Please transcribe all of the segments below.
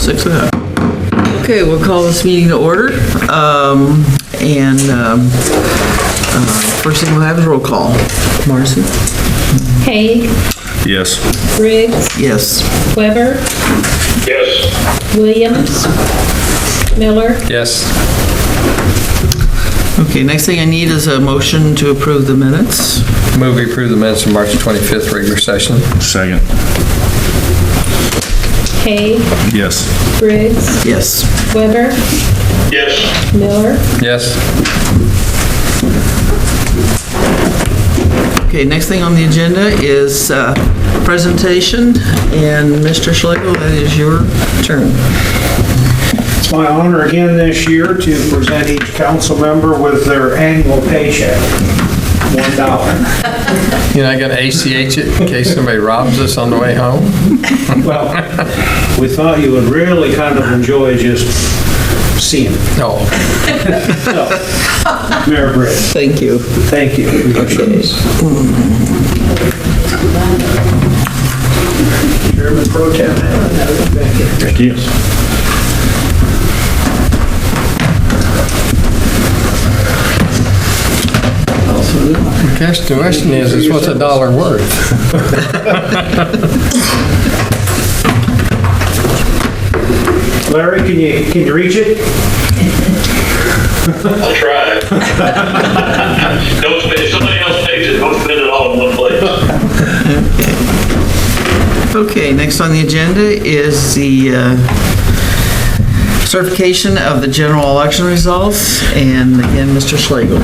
6:00. Okay, we'll call this meeting to order. First thing we'll have is roll call. Marcy? Haig, Yes. Briggs, Yes. Weber, Yes. Williams, Miller, Yes. Okay, next thing I need is a motion to approve the minutes. Move we approve the minutes of March 25th regular session. Second. Haig, Yes. Briggs, Yes. Weber, Yes. Miller, Yes. Okay, next thing on the agenda is presentation, and Mr. Schlegel, that is your turn. It's my honor again this year to present each council member with their annual paycheck, $1. You know, I gotta ACH it in case somebody robs us on the way home. Well, we thought you would really kind of enjoy just seeing it. Oh, So, Mayor Briggs, Thank you. thank you. Chairman Pro Tem. Thank you. gosh, the question is what's a dollar worth? Larry, can you reach it? I'll try. Don't spend, if somebody else takes it, don't spend it all in one place. Okay, next on the agenda is the certification of the general election results, and again, Mr. Schlegel.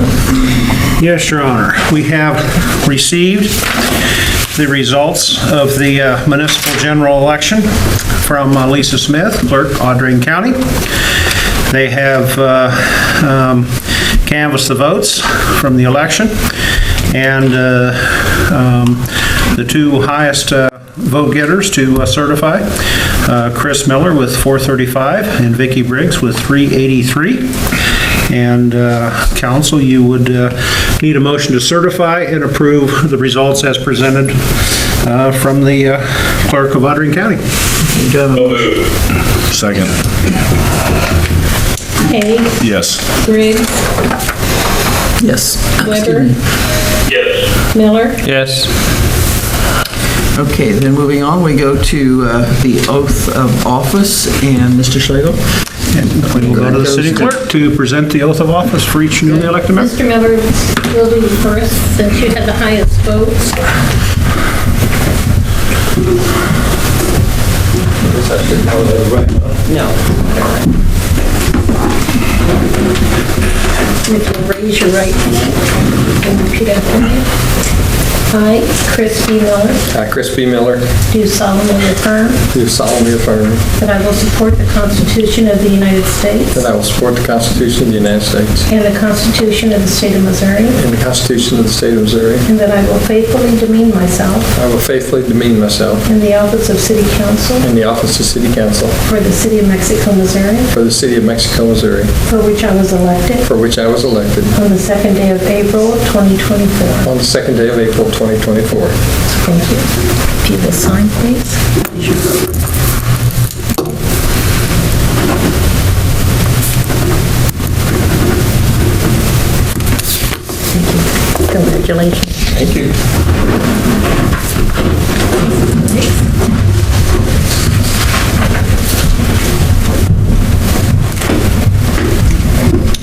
Yes, Your Honor. We have received the results of the municipal general election from Lisa Smith, clerk, Audrain County. They have canvassed the votes from the election, and the two highest vote getters to certify, Chris Miller with 435 and Vicki Briggs with 383. And council, you would need a motion to certify and approve the results as presented from the clerk of Audrain County. Second. Haig, Yes. Briggs, Yes. Weber, Yes. Miller, Yes. Okay, then moving on, we go to the oath of office, and Mr. Schlegel. And we will go to the city clerk to present the oath of office for each newly elected member. Mr. Miller, will do you first, since you had the highest votes. If you'll raise your right hand and repeat after me. I, Chris B. Miller, I, Chris B. Miller, do solemnly affirm do solemnly affirm that I will support the Constitution of the United States that I will support the Constitution of the United States and the Constitution of the State of Missouri, and the Constitution of the State of Missouri. and that I will faithfully demean myself I will faithfully demean myself in the office of City Council in the office of City Council for the City of Mexico, Missouri, for the City of Mexico, Missouri, for which I was elected for which I was elected on the second day of April, 2024. on the second day of April, 2024. Thank you. If you will sign, please. Thank you. Congratulations. Thank you.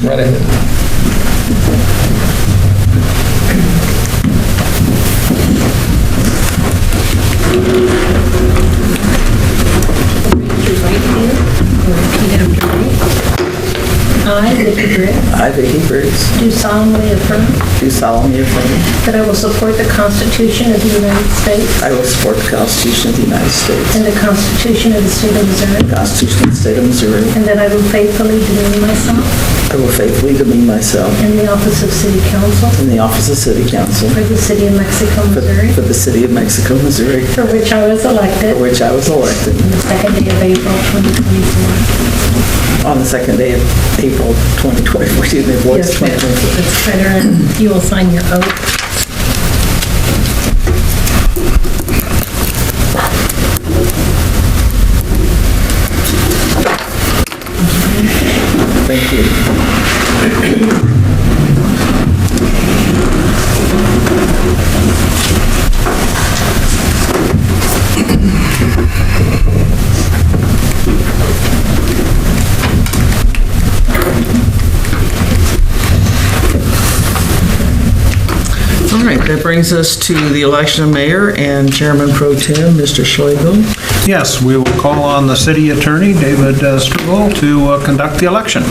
Right ahead. Raise your right hand and repeat after me. I, Vicki Briggs, I, Vicki Briggs, do solemnly affirm do solemnly affirm that I will support the Constitution of the United States I will support the Constitution of the United States, and the Constitution of the State of Missouri, the Constitution of the State of Missouri. and that I will faithfully demean myself I will faithfully demean myself in the office of City Council in the office of City Council for the City of Mexico, Missouri, for the City of Mexico, Missouri, for which I was elected for which I was elected on the second day of April, 2024. on the second day of April 2024. Excuse me, voice Yes, ma'am. 2024. It's better, and you will sign your oath. Thank you. All right, that brings us to the election of mayor and chairman pro tem, Mr. Schlegel. Yes, we will call on the city attorney, David Strugel, to conduct the election.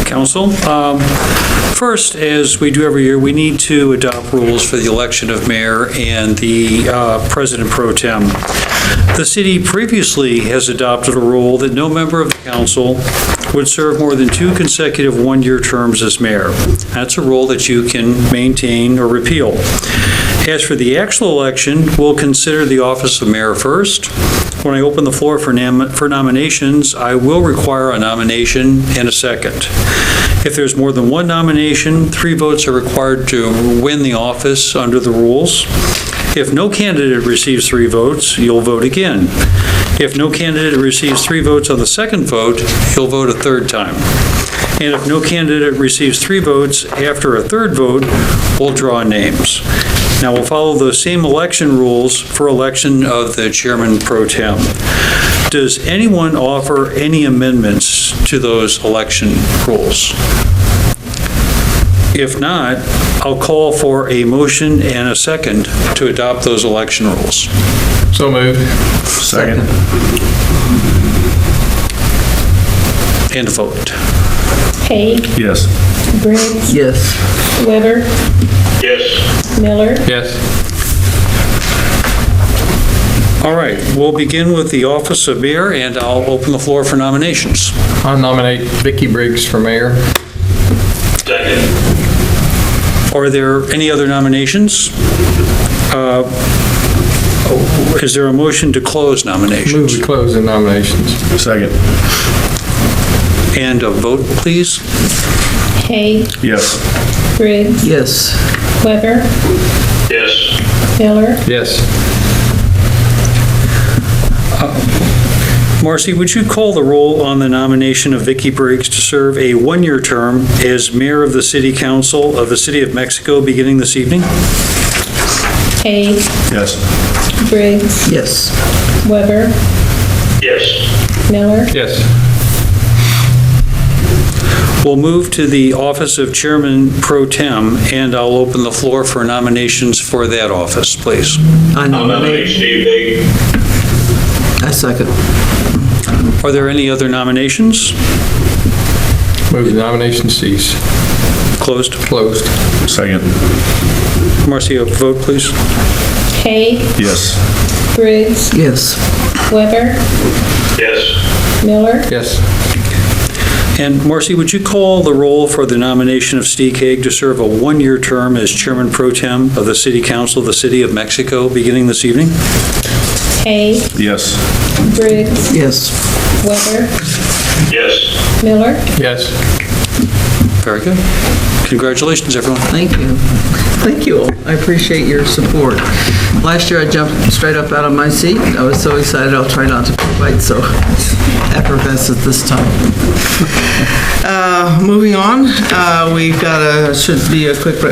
Council. First, as we do every year, we need to adopt rules for the election of mayor and the president pro tem. The city previously has adopted a rule that no member of the council would serve more than 2 consecutive one-year terms as mayor. That's a rule that you can maintain or repeal. As for the actual election, we'll consider the office of mayor first. When I open the floor for nominations, I will require a nomination and a second. If there's more than one nomination, 3 votes are required to win the office under the rules. If no candidate receives 3 votes, you'll vote again. If no candidate receives 3 votes on the second vote, you'll vote a third time. And if no candidate receives 3 votes after a third vote, we'll draw names. Now, we'll follow those same election rules for election of the chairman pro tem. Does anyone offer any amendments to those election rules? If not, I'll call for a motion and a second to adopt those election rules. So moved. Second. And a vote. Haig, Yes. Briggs, Yes. Weber, Yes. Miller, Yes. All right, we'll begin with the office of mayor, and I'll open the floor for nominations. I nominate Vicky Briggs for mayor. Second. Are there any other nominations? Is there a motion to close Move nominations? to close the nominations. Second. And a vote, please. Haig, Yes. Briggs, Yes. Weber, Yes. Miller, Yes. Marcy, would you call the roll on the nomination of Vicky Briggs to serve a one-year term as mayor of the city council of the city of Mexico beginning this evening? Haig, Yes. Briggs, Yes. Weber, Yes. Miller, Yes. We'll move to the office of chairman pro tem, and I'll open the floor for nominations for that office, please. I I'll nominate nominate. Steve Haig. I second. Are there any other nominations? Move the nomination cease. Closed. Closed. Second. Marcy, a vote, please. Haig, Yes. Briggs, Yes. Weber, Yes. Miller, Yes. And Marcy, would you call the roll for the nomination of Steve Haig to serve a one-year term as chairman pro tem of the city council of the city of Mexico beginning this evening? Haig, Yes. Briggs, Yes. Weber, Yes. Miller, Yes. Very good. Congratulations, everyone. Thank you. Thank you all. I appreciate your support. Last year I jumped straight up out of my seat. I was so excited. I'll try not to be quite so effervescent this time. Moving on, we've got should be a quick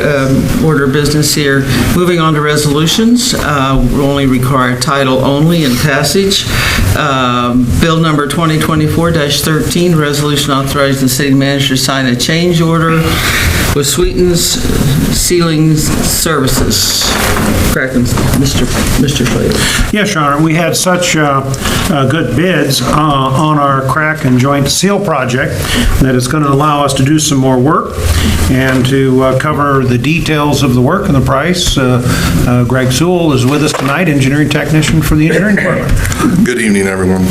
order of business here. Moving on to resolutions, we only require title only and passage. Bill number 2024-13, resolution authorizing the city manager to sign a change order with Sweetens Sealing Services. Correct, Mr. Schlegel. Yes, Your Honor, we had such good bids on our crack and joint seal project that it's going to allow us to do some more work and to cover the details of the work and the price. Greg Sewell is with us tonight, engineering technician for the engineering department. Good evening, everyone.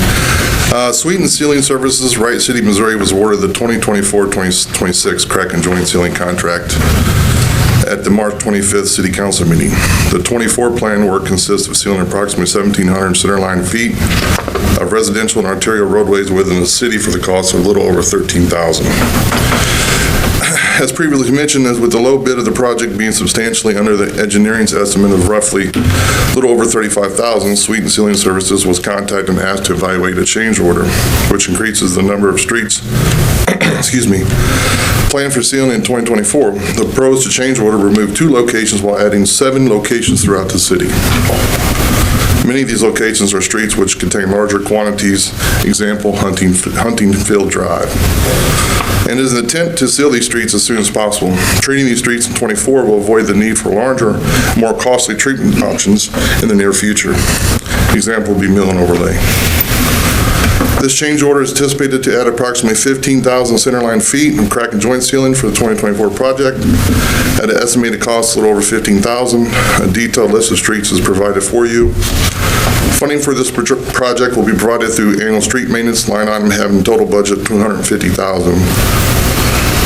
Sweeten Sealing Services, Wright City, Missouri was awarded the 2024-2026 crack and joint sealing contract at the March 25th City Council meeting. The 24 plan work consists of sealing approximately 1,700 centerline feet of residential and arterial roadways within the city for the cost of a little over $13,000. As previously mentioned, as with the low bid of the project being substantially under the engineering's estimate of roughly a little over $35,000, Sweet and Sealing Services was contacted and asked to evaluate a change order, which increases the number of streets, planned for sealing in 2024. The proposed change order removed 2 locations while adding 7 locations throughout the city. Many of these locations are streets which contain larger quantities, example, Huntingfield Drive. And it is an intent to seal these streets as soon as possible. Treating these streets in '24 will avoid the need for larger, more costly treatment options in the near future. Example would be mill and overlay. This change order is anticipated to add approximately 15,000 centerline feet of crack and joint sealing for the 2024 project at an estimated cost a little over $15,000. A detailed list of streets is provided for you. Funding for this project will be provided through annual street maintenance line item having total budget $250,000.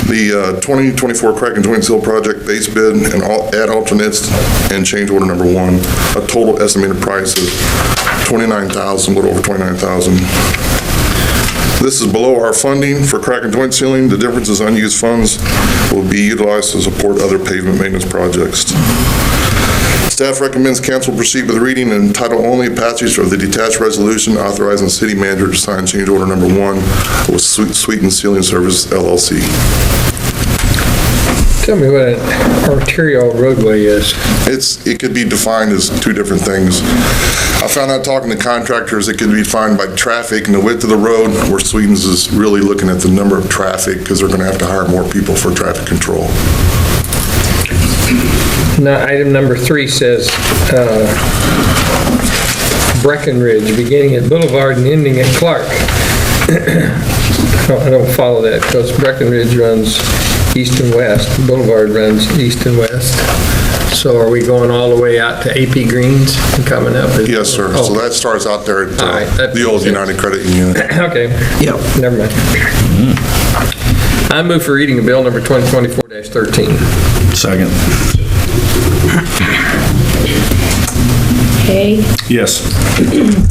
The 2024 crack and joint seal project base bid and add alternates and change order number 1, a total estimated price of $29,000, a little over $29,000. This is below our funding for crack and joint sealing. The difference is unused funds will be utilized to support other pavement maintenance projects. Staff recommends council proceed with reading and title only passage of the detached resolution authorizing the city manager to sign change order number 1 with Sweet and Sealing Service LLC. Tell me what an arterial roadway is. It could be defined as 2 different things. I found out talking to contractors, it could be defined by traffic and the width of the road, where Sweetens is really looking at the number of traffic because they're going to have to hire more people for traffic control. Now, item number 3 says Breckenridge, beginning at Boulevard and ending at Clark. I don't follow that because Breckenridge runs east and west, Boulevard runs east and west. So are we going all the way out to AP Greens and coming up? Yes, sir. Oh. So that starts out there at All right, that the old makes sense. United Credit Union. Okay, Yep. never mind. I move for reading of bill number 2024-13. Second. Hay, Yes.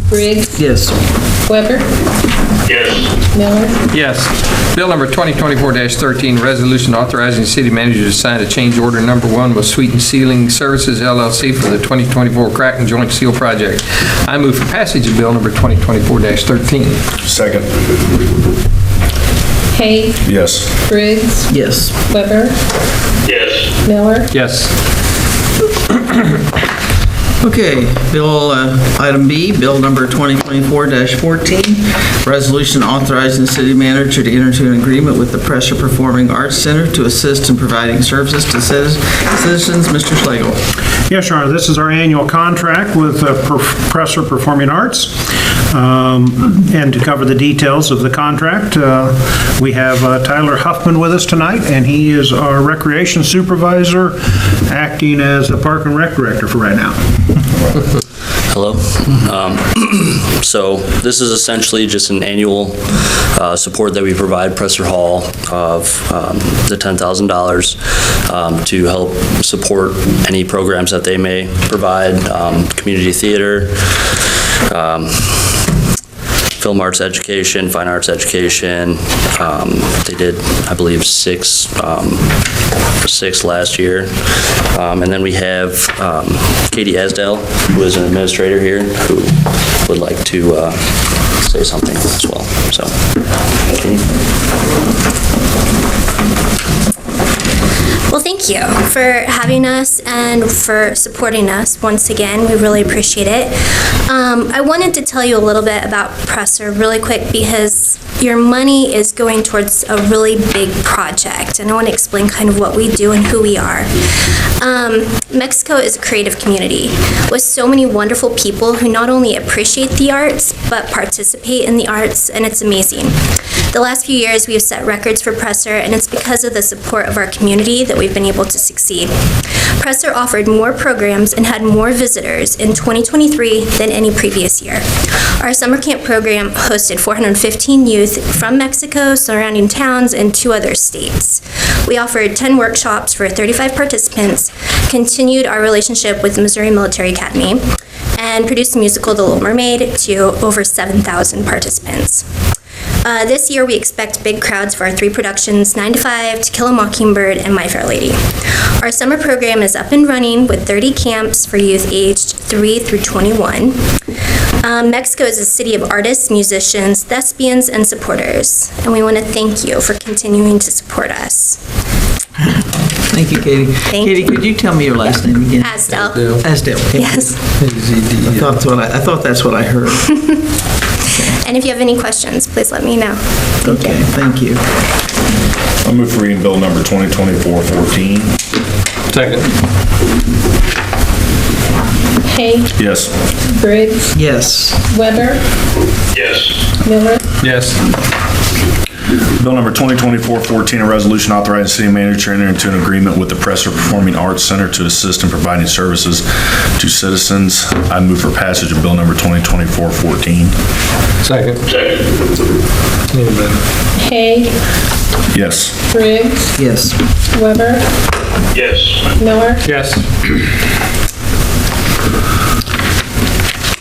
Briggs, Yes. Weber, Yes. Miller, Yes. Bill number 2024-13, resolution authorizing the city manager to sign a change order number 1 with Sweet and Sealing Services LLC for the 2024 crack and joint seal project. I move for passage of bill number 2024-13. Second. Hay, Yes. Briggs, Yes. Weber, Yes. Miller, Yes. Okay, item B, bill number 2024-14, resolution authorizing the city manager to enter into an agreement with the Presser Performing Arts Center to assist in providing services to citizens. Mr. Schlegel. Yes, Your Honor, this is our annual contract with Presser Performing Arts. And to cover the details of the contract, we have Tyler Huffman with us tonight, and he is our recreation supervisor, acting as the Park and Rec director for right now. Hello. So this is essentially just an annual support that we provide Presser Hall of the $10,000 to help support any programs that they may provide, community theater, film arts education, fine arts education. They did, I believe, six last year. And then we have Katie Asdale, who is an administrator here, who would like to say something as well. So, Katie. Well, thank you for having us and for supporting us once again. We really appreciate it. I wanted to tell you a little bit about Presser really quick because your money is going towards a really big project, and I want to explain kind of what we do and who we are. Mexico is a creative community with so many wonderful people who not only appreciate the arts, but participate in the arts, and it's amazing. The last few years, we have set records for Presser, and it's because of the support of our community that we've been able to succeed. Presser offered more programs and had more visitors in 2023 than any previous year. Our summer camp program hosted 415 youth from Mexico, surrounding towns, and 2 other states. We offered 10 workshops for 35 participants, continued our relationship with the Missouri Military Academy, and produced the musical The Little Mermaid to over 7,000 participants. This year, we expect big crowds for our 3 productions, 9 to 5, To Kill a Mockingbird, and My Fair Lady. Our summer program is up and running with 30 camps for youth aged 3 through 21. Mexico is a city of artists, musicians, thespians, and supporters, and we want to thank you for continuing to support us. Thank you, Katie. Thank Katie, you. could you tell me your last name again? Asdell. Asdell. Okay. Yes. I thought that's what I heard. And if you have any questions, please let me know. Okay, thank you. I'll move for reading bill number 2024-14. Second. Hay, Yes. Briggs, Yes. Weber, Yes. Miller, Yes. Bill number 2024-14, a resolution authorizing city manager to enter into an agreement with the Presser Performing Arts Center to assist in providing services to citizens. I move for passage of bill number 2024-14. Second. Second. Hay, Yes. Briggs, Yes. Weber, Yes. Miller, Yes.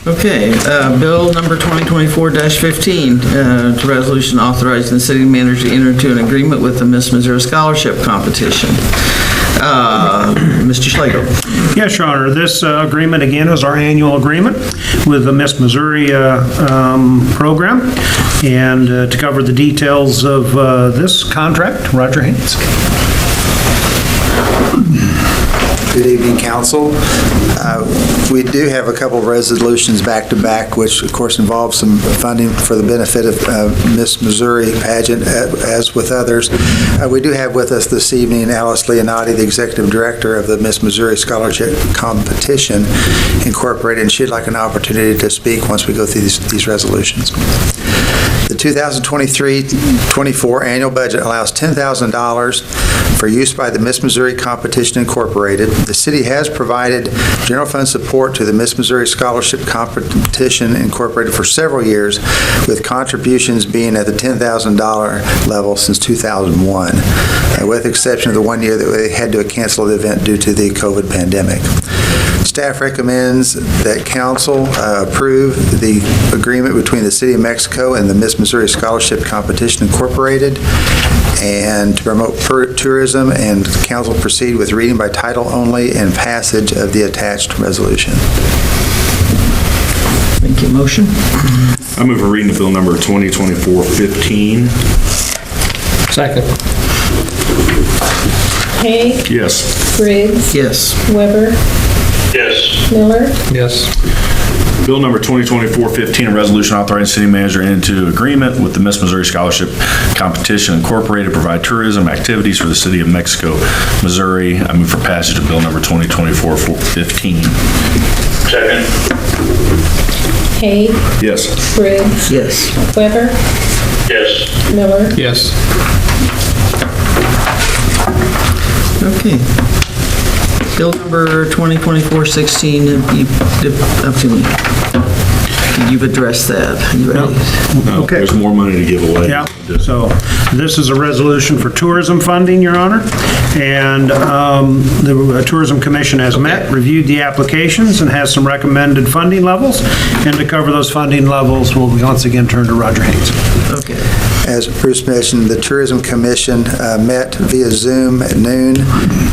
Okay, bill number 2024-15, it's a resolution authorizing the city manager to enter into an agreement with the Miss Missouri Scholarship Competition. Mr. Schlegel. Yes, Your Honor, this agreement, again, is our annual agreement with the Miss Missouri program. And to cover the details of this contract, Roger Haynes. Good evening, council. We do have a couple of resolutions back-to-back, which of course involve some funding for the benefit of Miss Missouri pageant, as with others. We do have with us this evening Alice Leonati, the Executive Director of the Miss Missouri Scholarship Competition Incorporated, and she'd like an opportunity to speak once we go through these resolutions. The 2023-24 annual budget allows $10,000 for use by the Miss Missouri Competition Incorporated. The city has provided general fund support to the Miss Missouri Scholarship Competition Incorporated for several years, with contributions being at the $10,000 level since 2001, with the exception of the 1 year that they had to cancel the event due to the COVID pandemic. Staff recommends that council approve the agreement between the City of Mexico and the Miss Missouri Scholarship Competition Incorporated, and to promote tourism, and council proceed with reading by title only and passage of the attached resolution. Thank you. Motion? I move for reading of bill number 2024-15. Second. Hay, Yes. Briggs, Yes. Weber, Yes. Miller, Yes. Bill number 2024-15, a resolution authorizing city manager into agreement with the Miss Missouri Scholarship Competition Incorporated to provide tourism activities for the city of Mexico, Missouri. I move for passage of bill number 2024-15. Second. Hay, Yes. Briggs, Yes. Weber, Yes. Miller, Yes. Okay. Bill number 2024-16, you've addressed that. You ready? No, Okay. there's more money to give away. Yeah, so this is a resolution for tourism funding, Your Honor, and the Tourism Commission has met, reviewed the applications, and has some recommended funding levels, and to cover those funding levels, we'll once again turn to Roger Haynes. Okay. As Bruce mentioned, the Tourism Commission met via Zoom at noon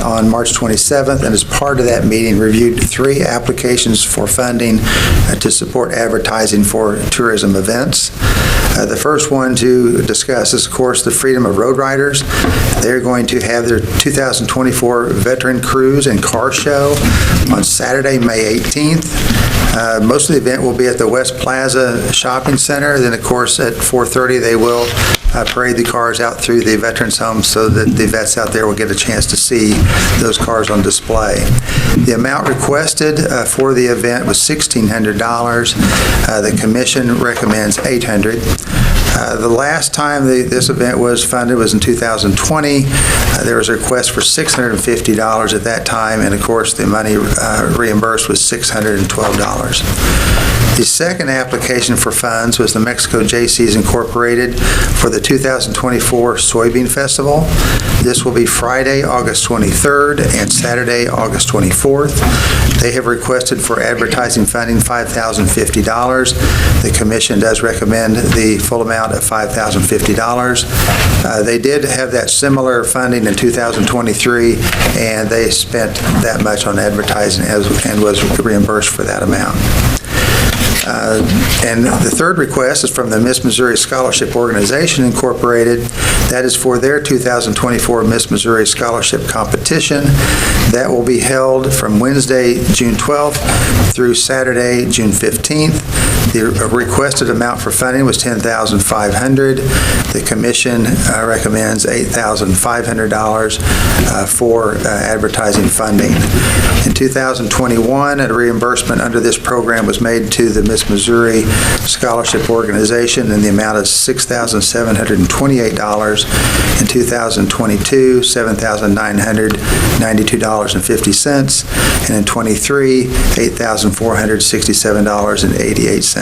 on March 27th, and as part of that meeting, reviewed 3 applications for funding to support advertising for tourism events. The first one to discuss is, of course, the Freedom of Road Riders. They're going to have their 2024 Veteran Cruise and Car Show on Saturday, May 18th. Most of the event will be at the West Plaza Shopping Center. Then, of course, at 4:30, they will parade the cars out through the Veterans Home so that the vets out there will get a chance to see those cars on display. The amount requested for the event was $1,600. The commission recommends $800. The last time this event was funded was in 2020. There was a request for $650 at that time, and of course, the money reimbursed was $612. The second application for funds was the Mexico Jaycees Incorporated for the 2024 Soybean Festival. This will be Friday, August 23rd, and Saturday, August 24th. They have requested for advertising funding $5,050. The commission does recommend the full amount of $5,050. They did have that similar funding in 2023, and they spent that much on advertising and was reimbursed for that amount. And the third request is from the Miss Missouri Scholarship Organization Incorporated. That is for their 2024 Miss Missouri Scholarship Competition. That will be held from Wednesday, June 12th through Saturday, June 15th. The requested amount for funding was $10,500. The commission recommends $8,500 for advertising funding. In 2021, a reimbursement under this program was made to the Miss Missouri Scholarship Organization in the amount of $6,728. In 2022, $7,992.50. And in '23, $8,467.88.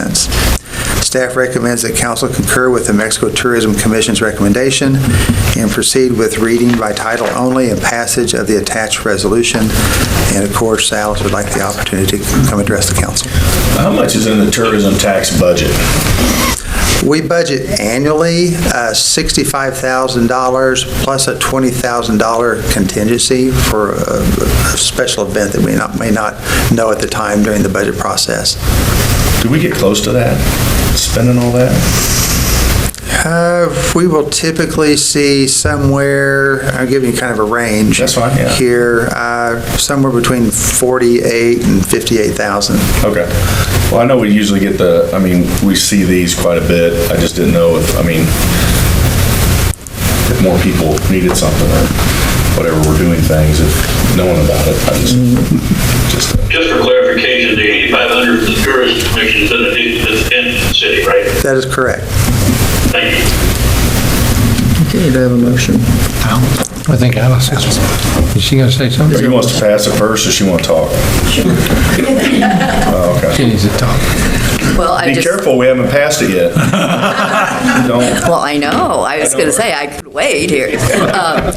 Staff recommends that council concur with the Mexico Tourism Commission's recommendation and proceed with reading by title only and passage of the attached resolution. And of course, Alice would like the opportunity to come address the council. How much is in the tourism tax budget? We budget annually $65,000 plus a $20,000 contingency for a special event that we may not know at the time during the budget process. Do we get close to that, spending all that? We will typically see somewhere, I'll give you kind of a range. That's fine, yeah. Here, somewhere between $48,000 and $58,000. Okay. Well, I know we usually get we see these quite a bit. I just didn't know if more people needed something or whatever, we're doing things, if knowing about it. Just for clarification, the 8,500 for the Tourism Commission is in the city, right? That is correct. Thank you. Okay, do I have a motion? I think Alice is she going to say something? She wants to pass it first, or she want to talk? Oh, okay. She needs to talk. Well, Be careful, we haven't passed it yet. Well, I know. I was going to say, I could wait here.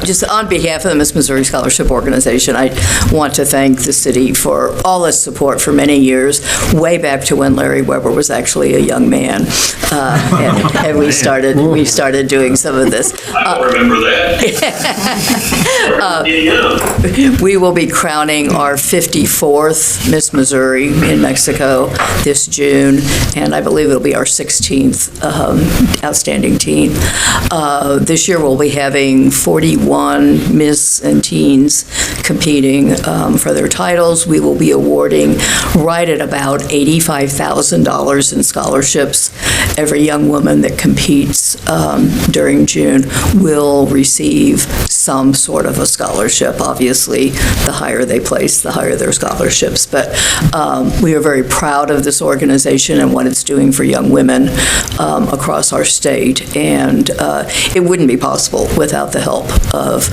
Just on behalf of the Miss Missouri Scholarship Organization, I want to thank the city for all its support for many years, way back to when Larry Weber was actually a young man. And we started doing some of this. I don't remember that. We will be crowning our 54th Miss Missouri in Mexico this June, and I believe it'll be our 16th outstanding teen. This year we'll be having 41 Miss and teens competing for their titles. We will be awarding right at about $85,000 in scholarships. Every young woman that competes during June will receive some sort of a scholarship. Obviously, the higher they place, the higher their scholarships. But we are very proud of this organization and what it's doing for young women across our state. And it wouldn't be possible without the help of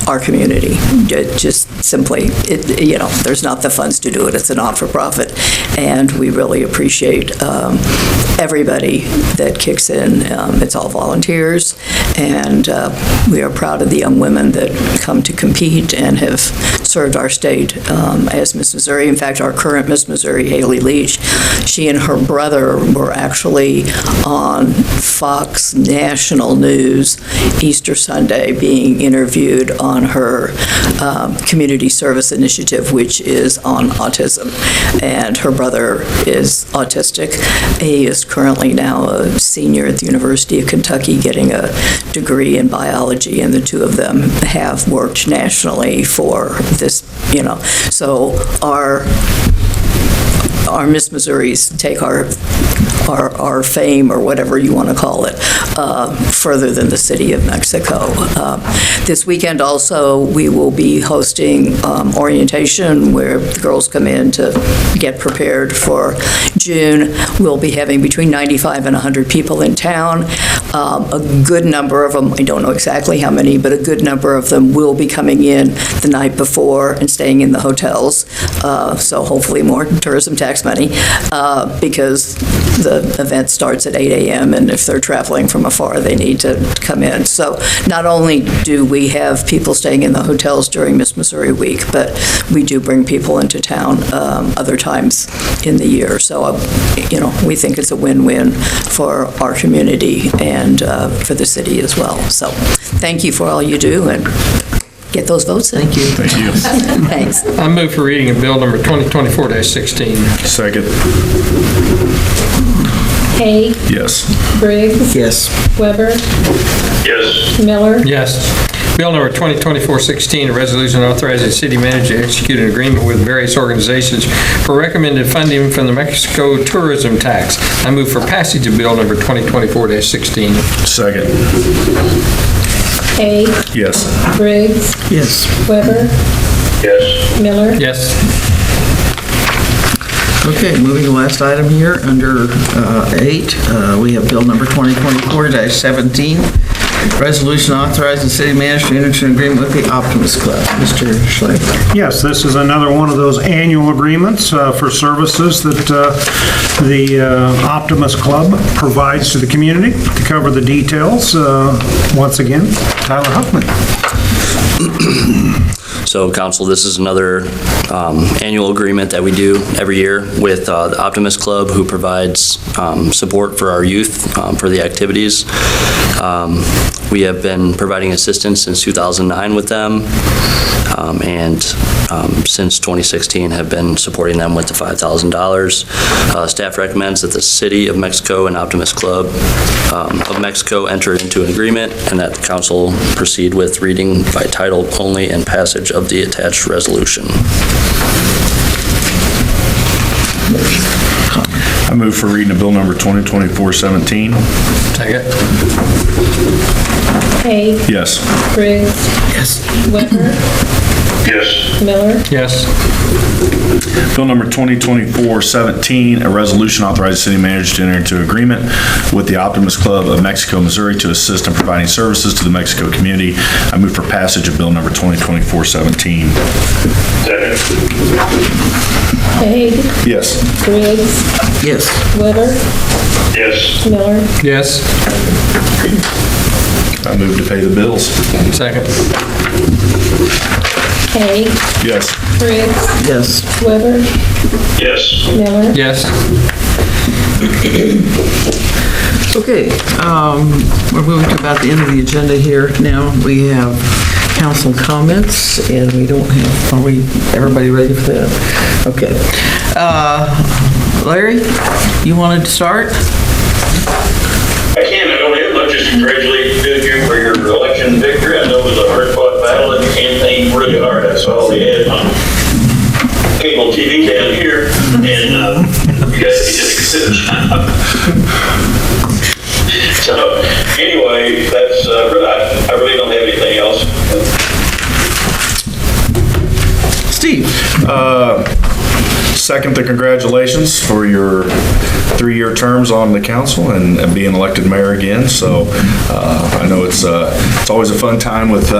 our community. Just simply, there's not the funds to do it. It's a not-for-profit. And we really appreciate everybody that kicks in. It's all volunteers. And we are proud of the young women that come to compete and have served our state as Miss Missouri. In fact, our current Miss Missouri, Haley Leach, she and her brother were actually on Fox National News Easter Sunday being interviewed on her community service initiative, which is on autism. And her brother is autistic. He is currently now a senior at the University of Kentucky getting a degree in biology, and the two of them have worked nationally for this, So our Miss Missouris take our fame, or whatever you want to call it, further than the city of Mexico. This weekend also, we will be hosting orientation where the girls come in to get prepared for June. We'll be having between 95 and 100 people in town. A good number of them, I don't know exactly how many, but a good number of them will be coming in the night before and staying in the hotels. So hopefully more tourism tax money, because the event starts at 8 a.m. and if they're traveling from afar, they need to come in. So not only do we have people staying in the hotels during Miss Missouri Week, but we do bring people into town other times in the year. So, we think it's a win-win for our community and for the city as well. So thank you for all you do, and get those votes in. Thank you. Thank you. Thanks. I move for reading of bill number 2024-16. Second. Hay, Yes. Briggs, Yes. Weber, Yes. Miller, Yes. Bill number 2024-16, a resolution authorizing the city manager to execute an agreement with various organizations for recommended funding from the Mexico tourism tax. I move for passage of bill number 2024-16. Second. Hay, Yes. Briggs, Yes. Weber, Yes. Miller, Yes. Okay, moving to the last item here, under 8, we have bill number 2024-17, resolution authorizing the city manager to enter into an agreement with the Optimist Club. Mr. Schleifer. Yes, this is another one of those annual agreements for services that the Optimist Club provides to the community. To cover the details, once again, Tyler Huffman. So, Council, this is another annual agreement that we do every year with the Optimist Club, who provides support for our youth for the activities. We have been providing assistance since 2009 with them, and since 2016 have been supporting them with the $5,000. Staff recommends that the City of Mexico and Optimist Club of Mexico enter into an agreement, and that the council proceed with reading by title only and passage of the attached resolution. I move for reading of bill number 2024-17. Second. Hay, Yes. Briggs, Yes. Weber, Yes. Miller, Yes. Bill number 2024-17, a resolution authorizing the city manager to enter into agreement with the Optimist Club of Mexico, Missouri to assist in providing services to the Mexico community. I move for passage of bill number 2024-17. Second. Hay, Yes. Briggs, Yes. Weber, Yes. Miller, Yes. I move to pay the bills. Second. Hay, Yes. Briggs, Yes. Weber, Yes. Miller, Yes. Okay, we're moving to about the end of the agenda here now. We have council comments, and we don't have, are we, everybody ready for that? Okay. Larry, you wanted to start? I can, I don't have much, just congratulate you for your election victory. I know it was a hard-fought battle and you campaigned really hard. I saw the ad on cable TV down here, and you guys did a good job. So, anyway, that's, I really don't have anything else. Steve? Second, the congratulations for your 3-year terms on the council and being elected mayor again. So I know it's always a fun time with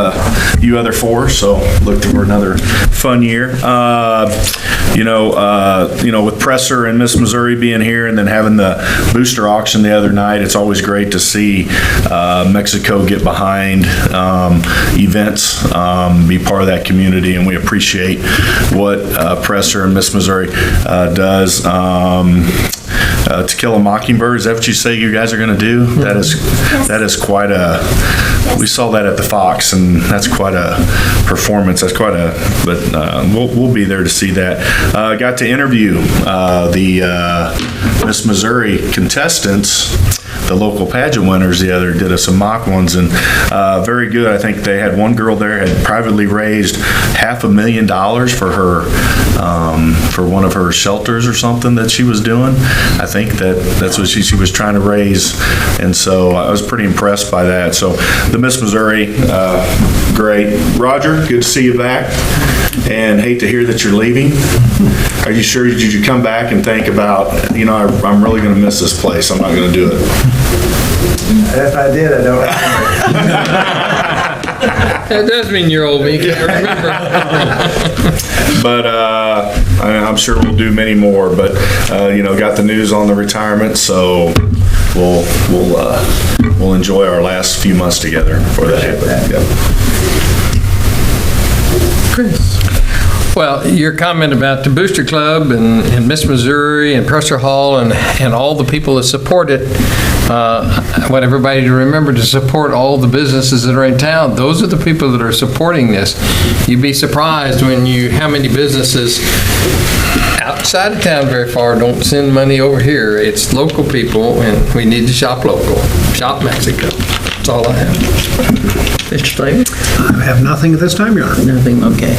you other four. So look for another fun year. With Presser and Miss Missouri being here and then having the booster auction the other night, it's always great to see Mexico get behind events, be part of that community, and we appreciate what Presser and Miss Missouri does. To Kill a Mockingbird, is that what you say you guys are going to do? That is quite a, we saw that at the Fox, and that's quite a performance. That's quite a, but we'll be there to see that. Got to interview the Miss Missouri contestants, the local pageant winners the other, did some mock ones, and very good. I think they had one girl there had privately raised $500,000 for her, for one of her shelters or something that she was doing. I think that's what she was trying to raise, and so I was pretty impressed by that. So the Miss Missouri, great. Roger, good to see you back. and hate to hear that you're leaving. Are you sure, did you come back and think about, I'm really going to miss this place, I'm not going to do it? If I did, I don't That does mean you're old, but you can't remember. But I'm sure we'll do many more, but, got the news on the retirement, so we'll enjoy our last few months together for that. Yep. Chris? Well, your comment about the Booster Club and Miss Missouri and Presser Hall and all the people that support it, I want everybody to remember to support all the businesses that are in town. Those are the people that are supporting this. You'd be surprised how many businesses outside of town very far don't send money over here. It's local people, and we need to shop local. Shop Mexico. That's all I have. Mr. Slavin? I have nothing at this time, Your Honor. Nothing, okay.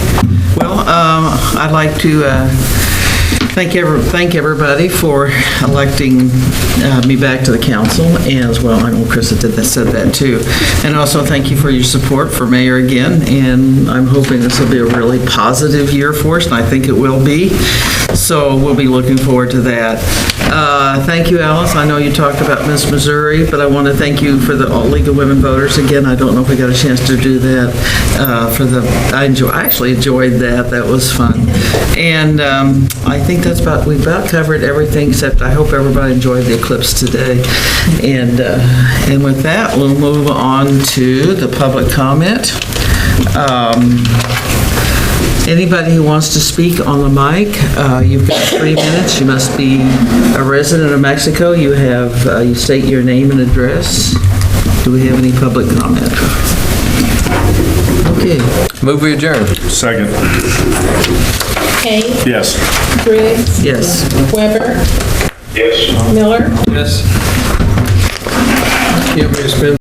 Well, I'd like to thank everybody for electing me back to the council, and as well, I know Chris said that too. And also, thank you for your support for mayor again, and I'm hoping this will be a really positive year for us, and I think it will be. So we'll be looking forward to that. Thank you, Alice. I know you talked about Miss Missouri, but I want to thank you for the League of Women Voters. Again, I don't know if we got a chance to do that I actually enjoyed that. That was fun. And I think we've about covered everything, except I hope everybody enjoyed the eclipse today. And with that, we'll move on to the public comment. Anybody who wants to speak on the mic, you've got 3 minutes. You must be a resident of Mexico. You state your name and address. Do we have any public comment? Okay. Move we adjourn. Second. Kane, Yes. Briggs, Yes. Weber, Yes. Miller. Yes. Can't we spend